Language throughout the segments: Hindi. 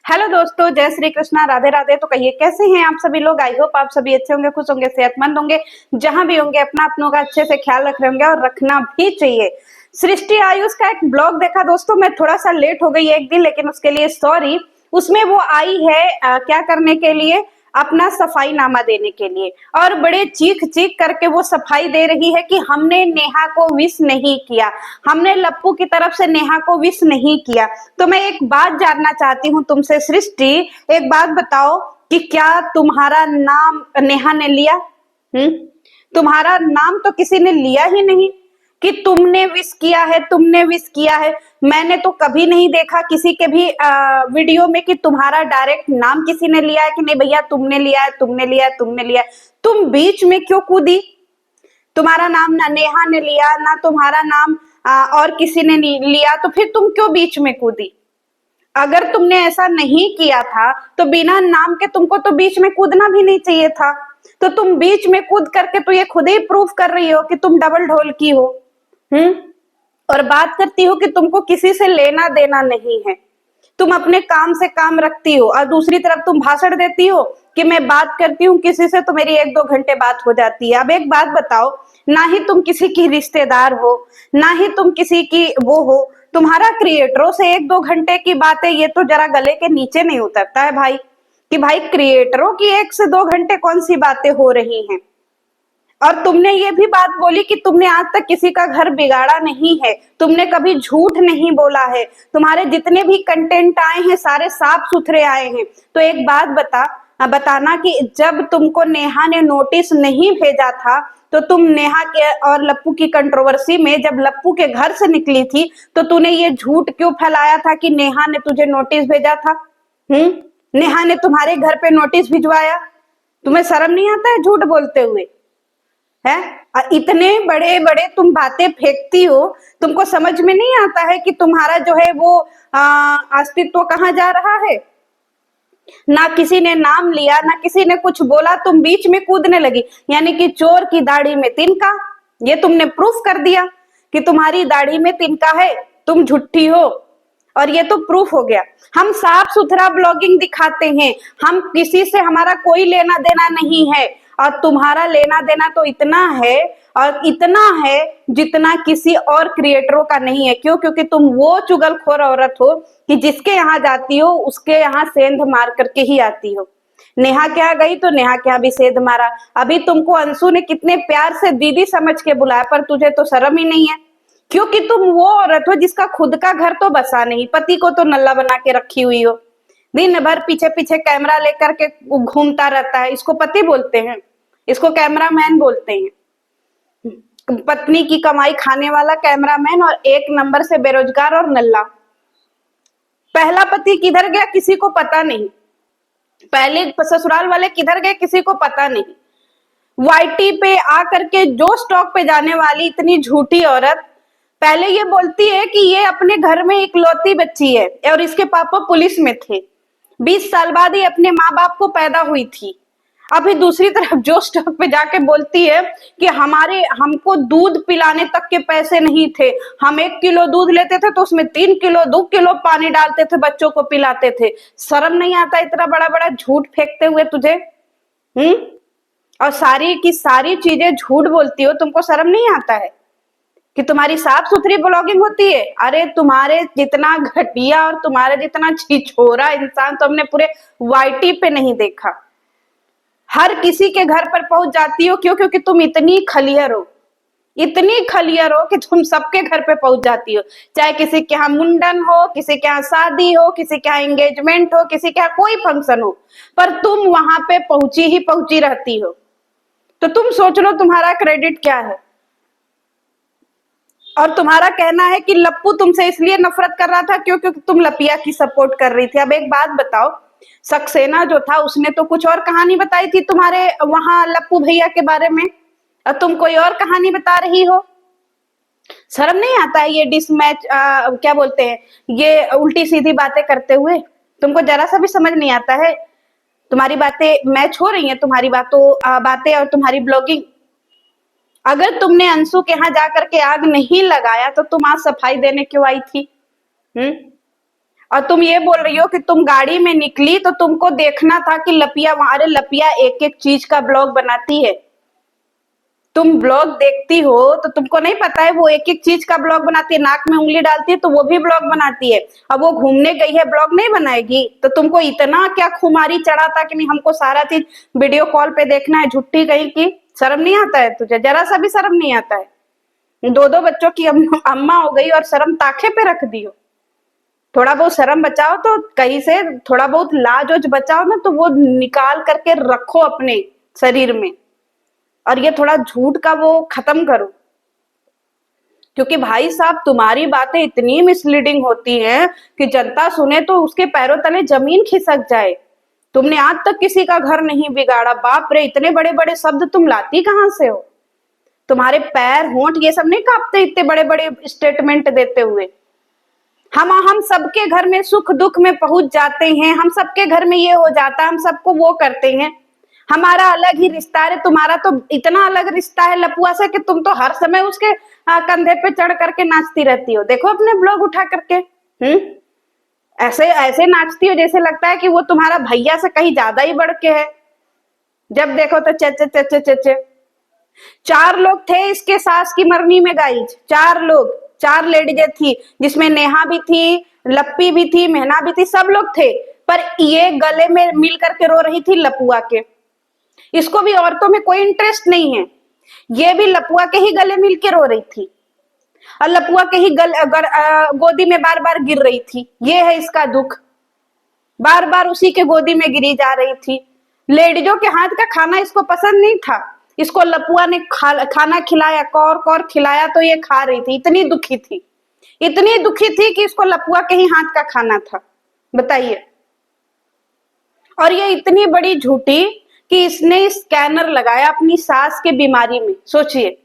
हेलो दोस्तों, जय श्री कृष्णा, राधे राधे। तो कहिए कैसे हैं आप सभी लोग। आई होप आप सभी अच्छे होंगे, खुश होंगे, सेहतमंद होंगे। जहां भी होंगे अपना अपनों का अच्छे से ख्याल रख रहे होंगे और रखना भी चाहिए। सृष्टि आयुष का एक ब्लॉग देखा दोस्तों। मैं थोड़ा सा लेट हो गई एक दिन, लेकिन उसके लिए सॉरी। उसमें वो आई है क्या करने के लिए, अपना सफाई नामा देने के लिए, और बड़े चीख चीख करके वो सफाई दे रही है कि हमने नेहा को विश नहीं किया, हमने लप्पू की तरफ से नेहा को विश नहीं किया। तो मैं एक बात जानना चाहती हूँ तुमसे सृष्टि, एक बात बताओ कि क्या तुम्हारा नाम नेहा ने लिया? तुम्हारा नाम तो किसी ने लिया ही नहीं कि तुमने विश किया है, तुमने विश किया है। मैंने तो कभी नहीं देखा किसी के भी वीडियो में कि तुम्हारा डायरेक्ट नाम किसी ने लिया है कि नहीं भैया तुमने लिया है, तुमने लिया है, तुमने लिया है। तुम बीच में क्यों कूदी? तुम्हारा नाम ना नेहा ने लिया ना तुम्हारा नाम और किसी ने लिया, तो फिर तुम क्यों बीच में कूदी? अगर तुमने ऐसा नहीं किया था तो बिना नाम के तुमको तो बीच में कूदना भी नहीं चाहिए था। तो तुम बीच में कूद करके तो ये खुद ही प्रूफ कर रही हो कि तुम डबल ढोल की हो। हम्म और बात करती हो कि तुमको किसी से लेना देना नहीं है, तुम अपने काम से काम रखती हो, और दूसरी तरफ तुम भाषण देती हो कि मैं बात करती हूँ किसी से तो मेरी 1-2 घंटे बात हो जाती है। अब एक बात बताओ, ना ही तुम किसी की रिश्तेदार हो, ना ही तुम किसी की वो हो, तुम्हारा क्रिएटरों से 1-2 घंटे की बात है, ये तो जरा गले के नीचे नहीं उतरता है भाई। कि भाई क्रिएटरों की 1 से 2 घंटे कौन सी बातें हो रही हैं। और तुमने ये भी बात बोली कि तुमने आज तक किसी का घर बिगाड़ा नहीं है, तुमने कभी झूठ नहीं बोला है, तुम्हारे जितने भी कंटेंट आए हैं सारे साफ सुथरे आए हैं। तो एक बात बताना कि जब तुमको नेहा ने नोटिस नहीं भेजा था, तो तुम नेहा के और लप्पू की कंट्रोवर्सी में जब लप्पू के घर से निकली थी, तो तूने ये झूठ क्यों फैलाया था कि नेहा ने तुझे नोटिस भेजा था? नेहा ने तुम्हारे घर पे नोटिस भिजवाया। तुम्हें शर्म नहीं आता है झूठ बोलते हुए? है इतने बड़े बड़े तुम बातें फेंकती हो, तुमको समझ में नहीं आता है कि तुम्हारा जो है वो अस्तित्व कहाँ जा रहा है। ना किसी ने नाम लिया, ना किसी ने कुछ बोला, तुम बीच में कूदने लगी। यानी कि चोर की दाढ़ी में तिनका, ये तुमने प्रूफ कर दिया कि तुम्हारी दाढ़ी में तिनका है, तुम झूठी हो। और ये तो प्रूफ हो गया। हम साफ सुथरा ब्लॉगिंग दिखाते हैं, हम किसी से हमारा कोई लेना देना नहीं है। और तुम्हारा लेना देना तो इतना है, और इतना है जितना किसी और क्रिएटरों का नहीं है। क्यों? क्योंकि तुम वो चुगलखोर औरत हो कि जिसके यहाँ जाती हो उसके यहाँ सेंध मार करके ही आती हो। नेहा क्या गई तो नेहा क्या भी सेंध मारा। अभी तुमको अंशु ने कितने प्यार से दीदी समझ के बुलाया, पर तुझे तो शर्म ही नहीं है। क्योंकि तुम वो औरत हो जिसका खुद का घर तो बसा नहीं, पति को तो नल्ला बना के रखी हुई हो, दिन भर पीछे पीछे कैमरा लेकर के घूमता रहता है। इसको पति बोलते हैं? इसको कैमरामैन बोलते हैं। पत्नी की कमाई खाने वाला कैमरामैन, और 1 नंबर से बेरोजगार और नल्ला। पहला पति किधर गया किसी को पता नहीं, पहले ससुराल वाले किधर गए किसी को पता नहीं। वाईटी पे आकर के जो स्टॉक पे जाने वाली इतनी झूठी औरत पहले ये बोलती है कि ये अपने घर में इकलौती बच्ची है और इसके पापा पुलिस में थे। 20 साल बाद ये अपने माँ बाप को पैदा हुई थी। अभी दूसरी तरफ जो स्टॉक पे जाके बोलती है कि हमको दूध पिलाने तक के पैसे नहीं थे, हम 1 किलो दूध लेते थे तो उसमें 3 किलो 2 किलो पानी डालते थे, बच्चों को पिलाते थे। शर्म नहीं आता इतना बड़ा बड़ा झूठ फेंकते हुए तुझे? और सारी की सारी चीजें झूठ बोलती हो, तुमको शर्म नहीं आता है कि तुम्हारी साफ सुथरी ब्लॉगिंग होती है? अरे तुम्हारे जितना घटिया और तुम्हारे जितना छिछोरा इंसान तो हमने पूरे वाईटी पे नहीं देखा। हर किसी के घर पर पहुंच जाती हो। क्यों? क्योंकि तुम इतनी खलियर हो, इतनी खलियर हो कि तुम सबके घर पे पहुंच जाती हो। चाहे किसी के यहाँ मुंडन हो, किसी के यहाँ शादी हो, किसी के यहाँ एंगेजमेंट हो, किसी के यहाँ कोई फंक्शन हो, पर तुम वहां पे पहुंची ही पहुंची रहती हो। तो तुम सोच लो तुम्हारा क्रेडिट क्या है। और तुम्हारा कहना है कि लप्पू तुमसे इसलिए नफरत कर रहा था क्योंकि तुम लपिया की सपोर्ट कर रही थी। अब एक बात बताओ, सक्सेना जो था उसने तो कुछ और कहानी बताई थी तुम्हारे वहां लप्पू भैया के बारे में, और तुम कोई और कहानी बता रही हो। शर्म नहीं आता है ये डिसमैच क्या बोलते हैं, ये उल्टी सीधी बातें करते हुए? तुमको जरा सा भी समझ नहीं आता है? तुम्हारी बातें मैच हो रही हैं, तुम्हारी बातें और तुम्हारी ब्लॉगिंग। अगर तुमने अंशु के यहाँ जाकर के आग नहीं लगाया तो तुम आज सफाई देने क्यों आई थी? और तुम ये बोल रही हो कि तुम गाड़ी में निकली तो तुमको देखना था कि लपिया वहां, अरे लपिया एक एक चीज का ब्लॉग बनाती है। तुम ब्लॉग देखती हो तो तुमको नहीं पता है वो एक एक चीज का ब्लॉग बनाती है, नाक में उंगली डालती है तो वो भी ब्लॉग बनाती है। अब वो घूमने गई है, ब्लॉग नहीं बनाएगी? तो तुमको इतना क्या खुमारी चढ़ा था कि नहीं हमको सारा चीज वीडियो कॉल पे देखना है? झुट्टी कहीं की, शर्म नहीं आता है तुझे? जरा सा भी शर्म नहीं आता है? दो दो बच्चों की अम्मा हो गई और शर्म ताखे पे रख दी हो। थोड़ा बहुत शर्म बचाओ तो कहीं से, थोड़ा बहुत लाज ओज बचाओ ना, तो वो निकाल करके रखो अपने शरीर में। और ये थोड़ा झूठ का वो खत्म करो, क्योंकि भाई साहब तुम्हारी बातें इतनी मिसलीडिंग होती हैं कि जनता सुने तो उसके पैरों तले जमीन खिसक जाए। तुमने आज तक किसी का घर नहीं बिगाड़ा, बाप रे इतने बड़े बड़े शब्द तुम लाती कहां से हो? तुम्हारे पैर होंठ ये सब नहीं कांपते इतने बड़े बड़े स्टेटमेंट देते हुए? हम सबके घर में सुख दुख में पहुंच जाते हैं, हम सबके घर में ये हो जाता है, हम सबको वो करते हैं। हमारा अलग ही रिश्ता है, तुम्हारा तो इतना अलग रिश्ता है लपुआ से कि तुम तो हर समय उसके कंधे पे चढ़ करके नाचती रहती हो। देखो अपने ब्लॉग उठा करके, ऐसे ऐसे नाचती हो जैसे लगता है कि वो तुम्हारा भैया से कहीं ज्यादा ही बढ़ के है। जब देखो तो चचे चचे चचे। 4 लोग थे इसके सास की मरनी में गाइज, 4 लोग, 4 लेडीजें थी, जिसमें नेहा भी थी, लप्पी भी थी, मेहना भी थी, सब लोग थे। पर ये गले में मिल करके रो रही थी लपुआ के। इसको भी औरतों में कोई इंटरेस्ट नहीं है, ये भी लपुआ के ही गले मिल के रो रही थी और लपुआ के ही गोदी में बार बार गिर रही थी। ये है इसका दुख, बार बार उसी के गोदी में गिरी जा रही थी। लेडीजों के हाथ का खाना इसको पसंद नहीं था, इसको लपुआ ने खाना खिलाया, कौर कौर खिलाया तो ये खा रही थी। इतनी दुखी थी, इतनी दुखी थी कि इसको लपुआ के ही हाथ का खाना था, बताइए। और ये इतनी बड़ी झूठी कि इसने स्कैनर लगाया अपनी सास के बीमारी में। सोचिए,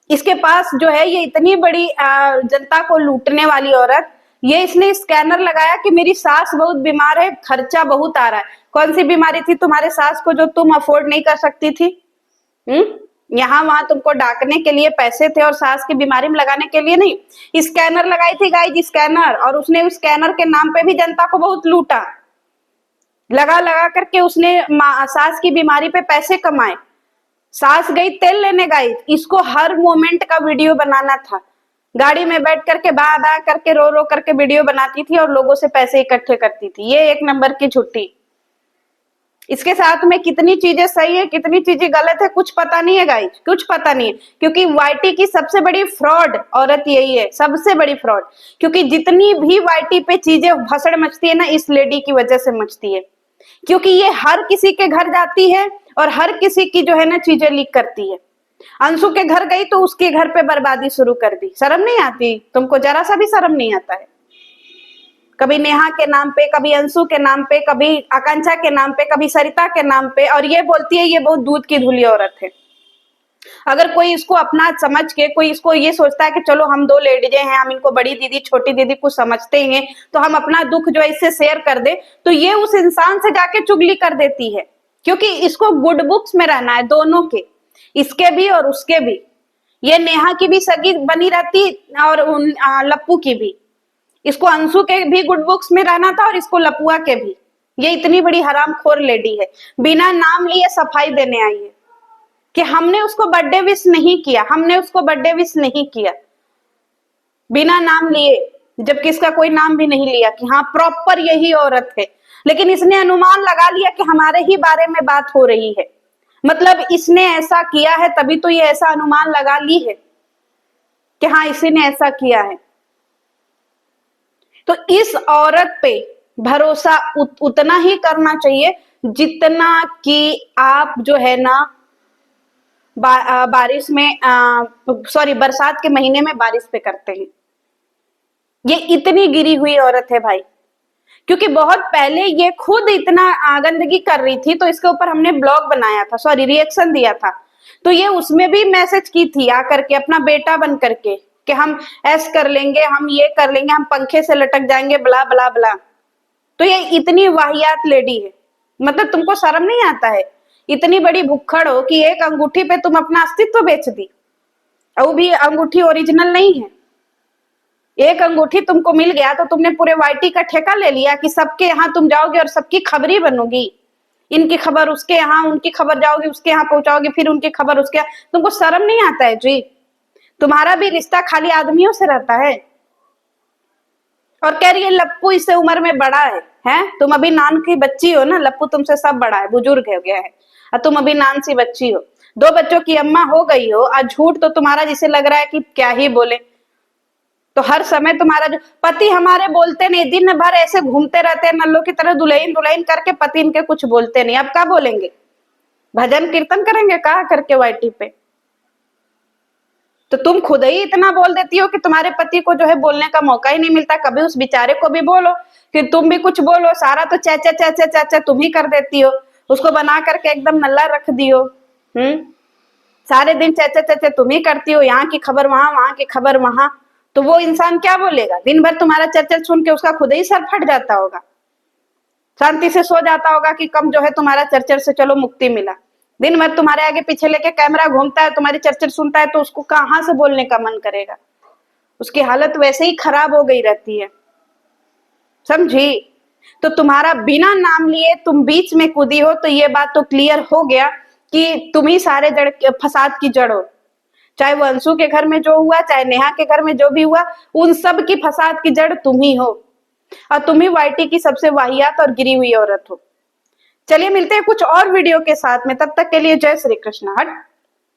इसके पास जो है ये इतनी बड़ी जनता को लूटने वाली औरत, ये इसने स्कैनर लगाया कि मेरी सास बहुत बीमार है, खर्चा बहुत आ रहा है। कौन सी बीमारी थी तुम्हारे सास को जो तुम अफोर्ड नहीं कर सकती थी? यहाँ वहां तुमको डाकने के लिए पैसे थे और सास की बीमारी में लगाने के लिए नहीं। स्कैनर लगाई थी गाइस, स्कैनर, और उसने उस स्कैनर के नाम पे भी जनता को बहुत लूटा। लगा लगा करके उसने सास की बीमारी पे पैसे कमाए। सास गई तेल लेने गई, इसको हर मोमेंट का वीडियो बनाना था। गाड़ी में बैठ करके बा बा करके रो रो करके वीडियो बनाती थी और लोगों से पैसे इकट्ठे करती थी। ये एक नंबर की छुट्टी। इसके साथ में कितनी चीजें सही है कितनी चीजें गलत है कुछ पता नहीं है गाइस, कुछ पता नहीं है। क्योंकि वाईटी की सबसे बड़ी फ्रॉड औरत यही है, सबसे बड़ी फ्रॉड। क्योंकि जितनी भी वाईटी पे चीजें भसड़ मचती है ना, इस लेडी की वजह से मचती है। क्योंकि ये हर किसी के घर जाती है और हर किसी की जो है ना चीजें लीक करती है। अंशु के घर गई तो उसके घर पे बर्बादी शुरू कर दी। शर्म नहीं आती तुमको? जरा सा भी शर्म नहीं आता है? कभी नेहा के नाम पे, कभी अंशु के नाम पे, कभी आकांक्षा के नाम पे, कभी सरिता के नाम पे, और ये बोलती है ये बहुत दूध की धुली औरत है। अगर कोई इसको अपना समझ के, कोई इसको ये सोचता है कि चलो हम 2 लेडीजें हैं, हम इनको बड़ी दीदी छोटी दीदी कुछ समझते हैं, तो हम अपना दुख जो है इससे शेयर कर दे, तो ये उस इंसान से जाके चुगली कर देती है। क्योंकि इसको गुड बुक्स में रहना है, दोनों के, इसके भी और उसके भी। ये नेहा की भी सगी बनी रहती और लप्पू की भी। इसको अंशु के भी गुड बुक्स में रहना था और इसको लपुआ के भी। ये इतनी बड़ी हरामखोर लेडी है, बिना नाम लिए सफाई देने आई है कि हमने उसको बर्थडे विश नहीं किया, हमने उसको बर्थडे विश नहीं किया, बिना नाम लिए, जबकि इसका कोई नाम भी नहीं लिया कि हाँ प्रॉपर यही औरत है। लेकिन इसने अनुमान लगा लिया कि हमारे ही बारे में बात हो रही है, मतलब इसने ऐसा किया है तभी तो ये ऐसा अनुमान लगा ली है कि हाँ इसी ने ऐसा किया है। तो इस औरत पे भरोसा उतना ही करना चाहिए जितना कि आप जो है ना बारिश में सॉरी बरसात के महीने में बारिश पे करते हैं। ये इतनी गिरी हुई औरत है भाई। क्योंकि बहुत पहले ये खुद इतना गंदगी कर रही थी, तो इसके ऊपर हमने ब्लॉग बनाया था, सॉरी रिएक्शन दिया था। तो ये उसमें भी मैसेज की थी आकर के अपना बेटा बन करके कि हम ऐस कर लेंगे, हम ये कर लेंगे, हम पंखे से लटक जाएंगे, ब्ला ब्ला ब्ला। तो ये इतनी वाहियात लेडी है, मतलब तुमको शर्म नहीं आता है? इतनी बड़ी भुक्खड़ हो कि एक अंगूठी पे तुम अपना अस्तित्व बेच दी, और वो भी अंगूठी ओरिजिनल नहीं है। एक अंगूठी तुमको मिल गया तो तुमने पूरे वाईटी का ठेका ले लिया कि सबके यहाँ तुम जाओगे और सबकी खबरी बनोगी। इनकी खबर उसके यहाँ, उनकी खबर जाओगी उसके यहाँ पहुंचाओगी, फिर उनकी खबर उसके यहाँ। तुमको शर्म नहीं आता है जी? तुम्हारा भी रिश्ता खाली आदमियों से रहता है। और कह रही है लप्पू इससे उम्र में बड़ा है, हैं? तुम अभी नान की बच्ची हो ना, लप्पू तुमसे सब बड़ा है, बुजुर्ग हो गया है, और तुम अभी नान सी बच्ची हो, 2 बच्चों की अम्मा हो गई हो। आज झूठ तो तुम्हारा जिसे लग रहा है कि क्या ही बोले। तो हर समय तुम्हारा जो पति हमारे बोलते नहीं, दिन भर ऐसे घूमते रहते हैं नल्लों की तरह दुल्हन दुल्हन करके, पति इनके कुछ बोलते नहीं। अब क्या बोलेंगे? भजन कीर्तन करेंगे कहा करके वाईटी पे? तो तुम खुद ही इतना बोल देती हो कि तुम्हारे पति को जो है बोलने का मौका ही नहीं मिलता। कभी उस बेचारे को भी बोलो कि तुम भी कुछ बोलो। सारा तो चाचा चाचा चाचा तुम ही कर देती हो, उसको बना करके एकदम नल्ला रख दियो। सारे दिन चाचा चाचा तुम ही करती हो, यहाँ की खबर वहां, वहां की खबर वहां। तो वो इंसान क्या बोलेगा? दिन भर तुम्हारा चर्चा सुन के उसका खुद ही सर फट जाता होगा, शांति से सो जाता होगा कि कम जो है तुम्हारा चर्चा से चलो मुक्ति मिला। दिन भर तुम्हारे आगे पीछे लेके कैमरा घूमता है, तुम्हारी चर्चा सुनता है, तो उसको कहां से बोलने का मन करेगा? उसकी हालत वैसे ही खराब हो गई रहती है, समझी? तो तुम्हारा बिना नाम लिए तुम बीच में कूदी हो, तो ये बात तो क्लियर हो गया कि तुम ही सारे फसाद की जड़ हो। चाहे वो अंशु के घर में जो हुआ, चाहे नेहा के घर में जो भी हुआ, उन सब की फसाद की जड़ तुम ही हो, और तुम ही वाईटी की सबसे वाहियात और गिरी हुई औरत हो। चलिए मिलते हैं कुछ और वीडियो के साथ में, तब तक के लिए जय श्री कृष्ण। हट।